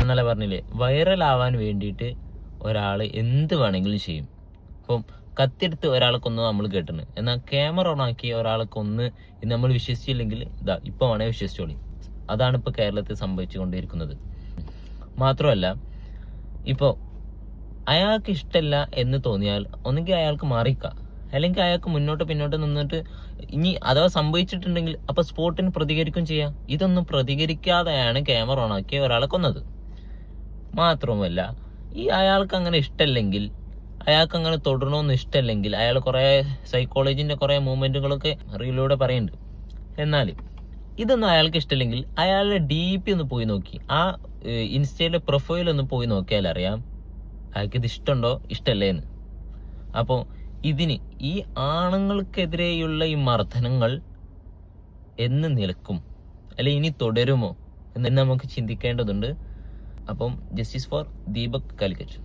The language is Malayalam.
ഇന്നലെ പറഞ്ഞില്ലേ, വൈറലാവാൻ വേണ്ടിയിട്ട് ഒരാൾ എന്ത് വേണമെങ്കിലും ചെയ്യും. അപ്പം കത്തിയെടുത്ത് ഒരാളെ കൊന്ന് നമ്മൾ കേട്ടിട്ടുണ്ട്. എന്നാൽ ക്യാമറ ഓൺ ആക്കി ഒരാളെ കൊന്ന് നമ്മൾ വിശ്വസിച്ചില്ലെങ്കിൽ ഇപ്പൊ വേണേ വിശ്വസിച്ചോളി. അതാണ് ഇപ്പൊ കേരളത്തിൽ സംഭവിച്ചുകൊണ്ടിരിക്കുന്നത്. മാത്രമല്ല, ഇപ്പോ അയാൾക്ക് ഇഷ്ടമല്ല എന്ന് തോന്നിയാൽ ഒന്നുകിൽ അയാൾക്ക് മാറിക്കാം, അല്ലെങ്കിൽ അയാൾക്ക് മുന്നോട്ട് പിന്നോട്ട് നിന്നിട്ട് ഇനി അഥവാ സംഭവിച്ചിട്ടുണ്ടെങ്കിൽ അപ്പൊ സ്പോട്ടിന് പ്രതികരിക്കും ചെയ്യാം. ഇതൊന്നും പ്രതികരിക്കാതെയാണ് ക്യാമറ ഓൺ ആക്കി ഒരാളെ കൊന്നത്. മാത്രവുമല്ല, ഈ അയാൾക്ക് അങ്ങനെ ഇഷ്ടമല്ലെങ്കിൽ, അയാൾക്ക് അങ്ങനെ തുടരണമെന്ന് ഇഷ്ടമല്ലെങ്കിൽ, അയാൾ കുറെ സൈക്കോളജിന്റെ കുറെ മൂവ്മെന്റുകളൊക്കെ റീലിലൂടെ പറയുന്നുണ്ട്. എന്നാൽ ഇതൊന്നും അയാൾക്ക് ഇഷ്ടമല്ലെങ്കിൽ അയാളുടെ DP ഒന്ന് പോയി നോക്കി, ആ ഇൻസ്റ്റയിലെ പ്രൊഫൈൽ ഒന്ന് പോയി നോക്കിയാൽ അറിയാം അയാൾക്ക് ഇത് ഇഷ്ടമുണ്ടോ ഇഷ്ടമല്ലേ എന്ന്. അപ്പോൾ ഇതിന് ഈ ആണുങ്ങൾക്കെതിരെയുള്ള ഈ മർദ്ദനങ്ങൾ എന്ന് നിൽക്കും, അല്ലെ ഇനി തുടരുമോ എന്ന് നമുക്ക് ചിന്തിക്കേണ്ടതുണ്ട്. അപ്പം ജസ്റ്റിസ് ഫോർ ദീപക് കാലിക്കറ്റ്.